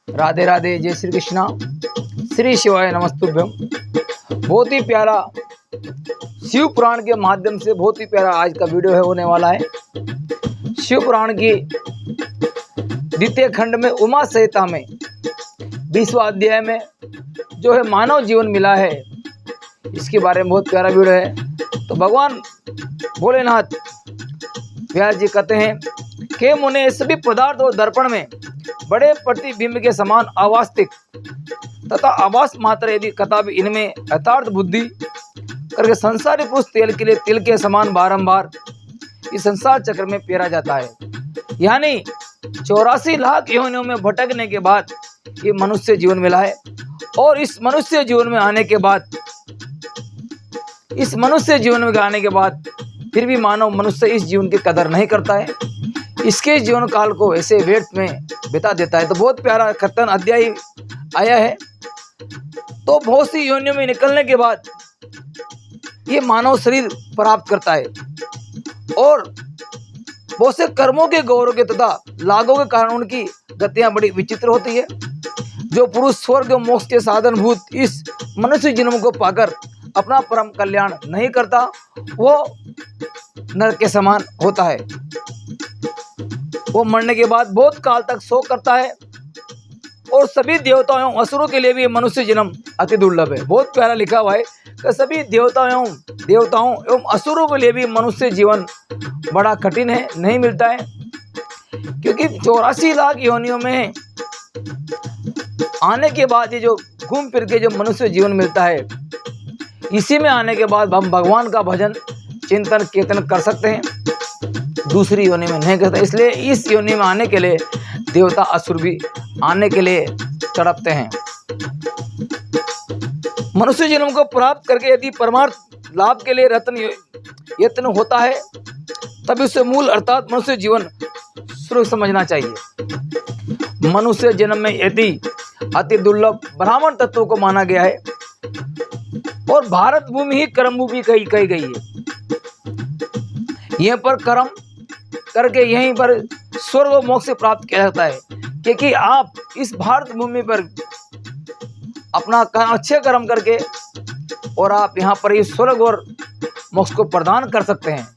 राधे राधे, जय श्री कृष्णा, श्री शिवाय नमस्तुभ्यम। बहुत ही प्यारा शिव पुराण के माध्यम से बहुत ही प्यारा आज का वीडियो है होने वाला है। शिव पुराण की द्वितीय खंड में उमा संहिता में 20वां अध्याय में जो है मानव जीवन मिला है, इसके बारे में बहुत प्यारा वीडियो है। तो भगवान भोलेनाथ व्यास जी कहते हैं कि मुने सभी पदार्थ और दर्पण में बड़े प्रतिबिंब के समान अवास्तविक तथा आभास मात्र यदि कथा भी इनमें यथार्थ बुद्धि करके संसारी पुरुष तेल के लिए तिल के समान बारंबार इस संसार चक्र में पेरा जाता है। यानी 84 लाख योनियों में भटकने के बाद ये मनुष्य जीवन मिला है। और इस मनुष्य जीवन में आने के बाद फिर भी मानव मनुष्य इस जीवन की कदर नहीं करता है, इसके जीवन काल को ऐसे व्यर्थ में बिता देता है। तो बहुत प्यारा खतन अध्याय आया है। तो बहुत सी योनियों में निकलने के बाद ये मानव शरीर प्राप्त करता है और बहुत से कर्मों के गौरव के तथा लागों के कारण उनकी गतियां बड़ी विचित्र होती है। जो पुरुष स्वर्ग और मोक्ष के साधनभूत इस मनुष्य जन्म को पाकर अपना परम कल्याण नहीं करता, वो नरक के समान होता है। वो मरने के बाद बहुत काल तक शोक करता है और सभी देवताओं एवं असुरों के लिए भी मनुष्य जन्म अति दुर्लभ है। बहुत प्यारा लिखा हुआ है कि सभी देवताओं एवं असुरों के लिए भी मनुष्य जीवन बड़ा कठिन है, नहीं मिलता है। क्योंकि 84 लाख योनियों में आने के बाद ये जो घूम फिर के जो मनुष्य जीवन मिलता है, इसी में आने के बाद हम भगवान का भजन चिंतन कीर्तन कर सकते हैं, दूसरी योनि में नहीं करते। इसलिए इस योनि में आने के लिए देवता असुर भी आने के लिए तड़पते हैं। मनुष्य जन्म को प्राप्त करके यदि परमार्थ लाभ के लिए यत्न होता है, तब उसे मूल अर्थात मनुष्य जीवन शुरू समझना चाहिए। मनुष्य जन्म में यदि अति दुर्लभ ब्राह्मण तत्व को माना गया है और भारत भूमि ही कर्म भूमि कही गई है। यहीं पर कर्म करके यहीं पर स्वर्ग और मोक्ष प्राप्त किया जाता है, क्योंकि आप इस भारत भूमि पर अपना अच्छे कर्म करके और आप यहाँ पर ही स्वर्ग और मोक्ष को प्रदान कर सकते हैं,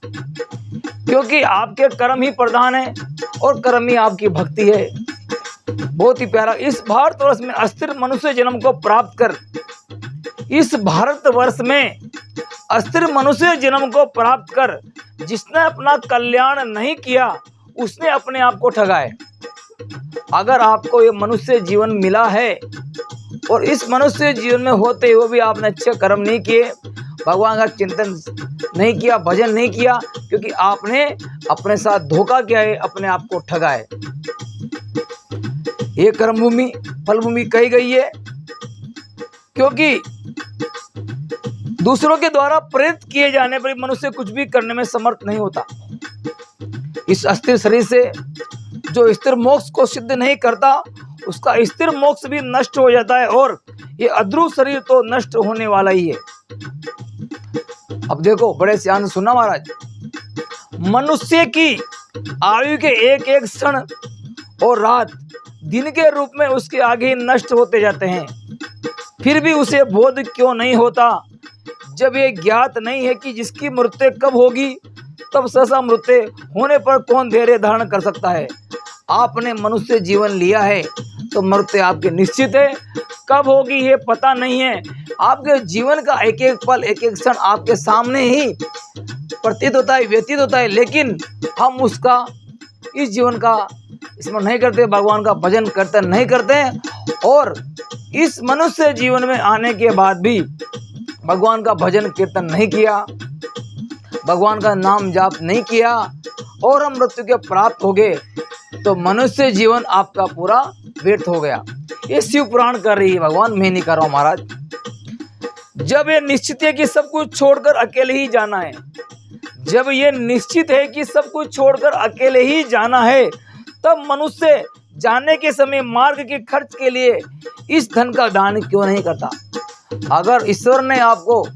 क्योंकि आपके कर्म ही प्रधान है और कर्म ही आपकी भक्ति है। बहुत ही प्यारा। इस भारतवर्ष में अस्थिर मनुष्य जन्म को प्राप्त कर इस भारतवर्ष में अस्थिर मनुष्य जन्म को प्राप्त कर जिसने अपना कल्याण नहीं किया उसने अपने आप को ठगा है। अगर आपको ये मनुष्य जीवन मिला है और इस मनुष्य जीवन में होते हुए भी आपने अच्छे कर्म नहीं किए, भगवान का चिंतन नहीं किया, भजन नहीं किया, क्योंकि आपने अपने साथ धोखा किया है, अपने आप को ठगा है। ये कर्म भूमि फल भूमि कही गई है, क्योंकि दूसरों के द्वारा प्रेरित किए जाने पर मनुष्य कुछ भी करने में समर्थ नहीं होता। इस अस्थिर शरीर से जो स्थिर मोक्ष को सिद्ध नहीं करता, उसका स्थिर मोक्ष भी नष्ट हो जाता है और ये अध्रुव शरीर तो नष्ट होने वाला ही है। अब देखो, बड़े ध्यान से सुनना महाराज। मनुष्य की आयु के एक एक क्षण और रात दिन के रूप में उसके आगे नष्ट होते जाते हैं, फिर भी उसे बोध क्यों नहीं होता? जब ये ज्ञात नहीं है कि जिसकी मृत्यु कब होगी, तब सहसा मृत्यु होने पर कौन धैर्य धारण कर सकता है। आपने मनुष्य जीवन लिया है तो मृत्यु आपके निश्चित है, कब होगी ये पता नहीं है। आपके जीवन का एक एक पल एक एक क्षण आपके सामने ही प्रतीत होता है, व्यतीत होता है, लेकिन हम उसका इस जीवन का स्मरण नहीं करते, भगवान का भजन कीर्तन नहीं करते और इस मनुष्य जीवन में आने के बाद भी भगवान का भजन कीर्तन नहीं किया, भगवान का नाम जाप नहीं किया और हम मृत्यु के प्राप्त हो गए, तो मनुष्य जीवन आपका पूरा व्यर्थ हो गया। ये शिव पुराण कर रही है, भगवान मैं नहीं कर रहा हूँ महाराज। जब ये निश्चित है कि सब कुछ छोड़कर अकेले ही जाना है, जब ये निश्चित है कि सब कुछ छोड़कर अकेले ही जाना है, तब मनुष्य जाने के समय मार्ग के खर्च के लिए इस धन का दान क्यों नहीं करता? अगर ईश्वर ने आपको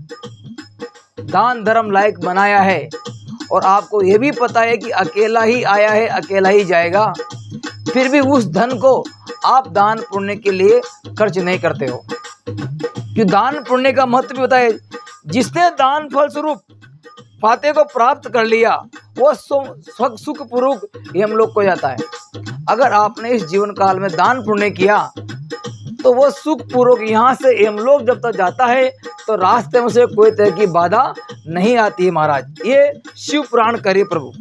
दान धर्म लायक बनाया है और आपको ये भी पता है कि अकेला ही आया है अकेला ही जाएगा, फिर भी उस धन को आप दान पुण्य के लिए खर्च नहीं करते हो। कि दान पुण्य का महत्व भी बताए, जिसने दान फल स्वरूप फाते को प्राप्त कर लिया वो सुख पूर्वक यमलोक को जाता है। अगर आपने इस जीवन काल में दान पुण्य किया तो वो सुख पूर्वक यहाँ से यमलोक जब तक जाता है तो रास्ते में से कोई तरह की बाधा नहीं आती है। महाराज ये शिव पुराण करे प्रभु।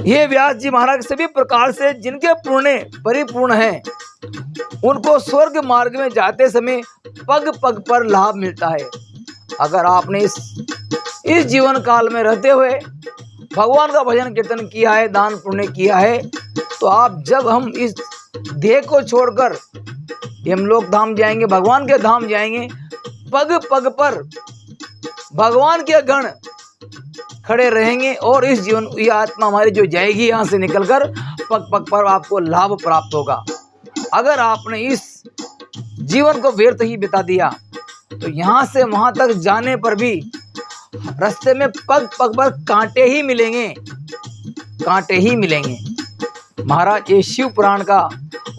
ये व्यास जी महाराज सभी प्रकार से जिनके पुण्य परिपूर्ण हैं उनको स्वर्ग मार्ग में जाते समय पग पग पर लाभ मिलता है। अगर आपने इस जीवन काल में रहते हुए भगवान का भजन कीर्तन किया है, दान पुण्य किया है, तो आप जब हम इस देह को छोड़कर यमलोक धाम जाएंगे, भगवान के धाम जाएंगे, पग पग पर भगवान के गण खड़े रहेंगे और इस जीवन ये आत्मा हमारी जो जाएगी यहाँ से निकलकर पग पग पर आपको लाभ प्राप्त होगा। अगर आपने इस जीवन को व्यर्थ ही बिता दिया तो यहाँ से वहां तक जाने पर भी रास्ते में पग पग पर कांटे ही मिलेंगे, कांटे ही मिलेंगे। महाराज ये शिव पुराण का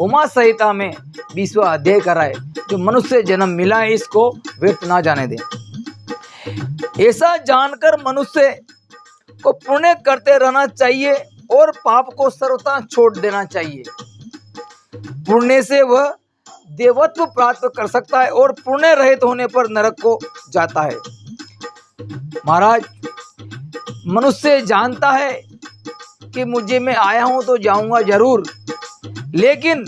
उमा संहिता में 20वां अध्याय कर रहा है, जो मनुष्य जन्म मिला है इसको व्यर्थ ना जाने दे। ऐसा जानकर मनुष्य को पुण्य करते रहना चाहिए और पाप को सर्वथा छोड़ देना चाहिए। पुण्य से वह देवत्व प्राप्त कर सकता है और पुण्य रहित होने पर नरक को जाता है। महाराज मनुष्य जानता है कि मुझे मैं आया हूं तो जाऊंगा जरूर, लेकिन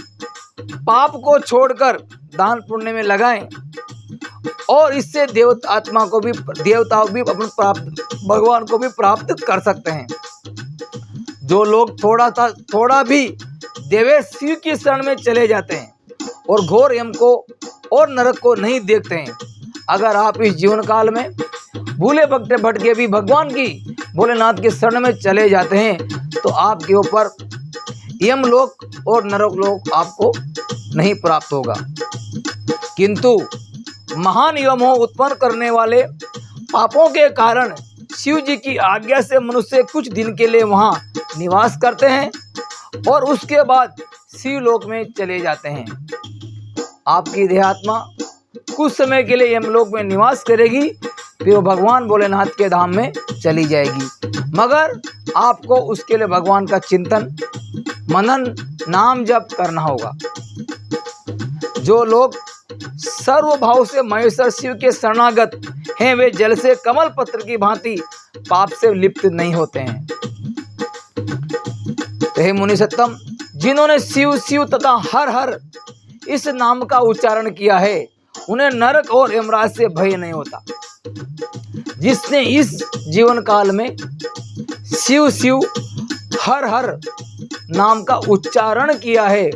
पाप को छोड़कर दान पुण्य में लगाएं और इससे आत्मा को भी, देवताओं भी अपन प्राप्त, भगवान को भी प्राप्त कर सकते हैं। जो लोग थोड़ा भी देवे शिव की शरण में चले जाते हैं और घोर यम को और नरक को नहीं देखते हैं, अगर आप इस जीवन काल में भूले भटके भी भगवान की भोलेनाथ के शरण में चले जाते हैं तो आपके ऊपर यमलोक और नरक लोक आपको नहीं प्राप्त होगा। किंतु महान यमों उत्पन्न करने वाले पापों के कारण शिव जी की आज्ञा से मनुष्य कुछ दिन के लिए वहां निवास करते हैं और उसके बाद शिव लोक में चले जाते हैं। आपकी देहात्मा कुछ समय के लिए यमलोक में निवास करेगी, फिर वो भगवान भोलेनाथ के धाम में चली जाएगी। मगर आपको उसके लिए भगवान का चिंतन मनन नाम जप करना होगा। जो लोग सर्वभाव से महेश्वर शिव के शरणागत हैं वे जल से कमल पत्र की भांति पाप से लिप्त नहीं होते हैं। तो हे मुनि सत्तम, जिन्होंने शिव शिव तथा हर हर इस नाम का उच्चारण किया है उन्हें नरक और यमराज से भय नहीं होता। जिसने इस जीवन काल में शिव शिव हर हर नाम का उच्चारण किया है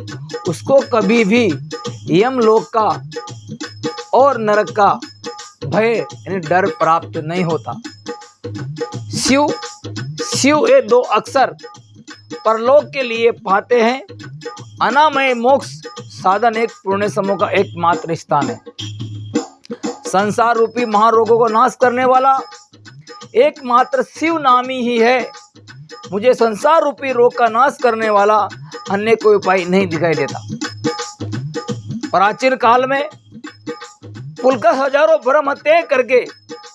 उसको कभी भी यमलोक का और नरक का भय यानी डर प्राप्त नहीं होता। शिव शिव ये दो अक्षर परलोक के लिए पाते हैं। अनामय मोक्ष साधन एक पुण्य समूह का एकमात्र स्थान है। संसार रूपी महारोगों को नाश करने वाला एकमात्र शिव नामी ही है। मुझे संसार रूपी रोग का नाश करने वाला अन्य कोई उपाय नहीं दिखाई देता। प्राचीन काल में पुलकस हजारों ब्रह्म हत्याएं करके,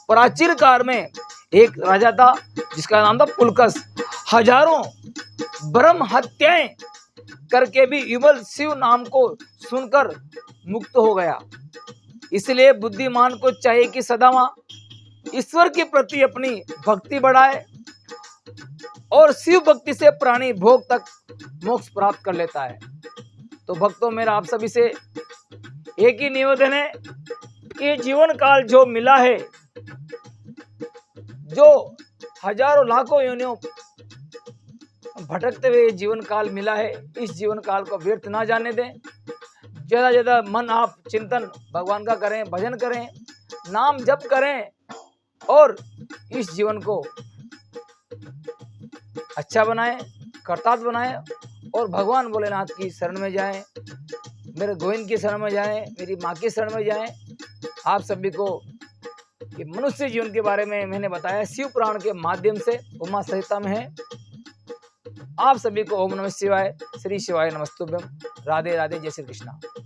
प्राचीन काल में एक राजा था जिसका नाम था पुलकस, हजारों ब्रह्म हत्याएं करके भी युगल शिव नाम को सुनकर मुक्त हो गया। इसलिए बुद्धिमान को चाहिए कि सदा ईश्वर के प्रति अपनी भक्ति बढ़ाए और शिव भक्ति से प्राणी भोग तक मोक्ष प्राप्त कर लेता है। तो भक्तों, मेरा आप सभी से एक ही निवेदन है कि जीवन काल जो मिला है, जो हजारों लाखों योनियों भटकते हुए जीवन काल मिला है, इस जीवन काल को व्यर्थ ना जाने दें। ज़्यादा ज़्यादा मन आप चिंतन भगवान का करें, भजन करें, नाम जप करें और इस जीवन को अच्छा बनाएं, कर्तार्थ बनाएं और भगवान भोलेनाथ की शरण में जाएं, मेरे गोविंद की शरण में जाएं, मेरी माँ की शरण में जाएं। आप सभी को कि मनुष्य जीवन के बारे में मैंने बताया शिव पुराण के माध्यम से, उमा संहिता में है। आप सभी को ओम नमः शिवाय। श्री शिवाय नमस्तुभ्यम। राधे राधे, जय श्री कृष्णा।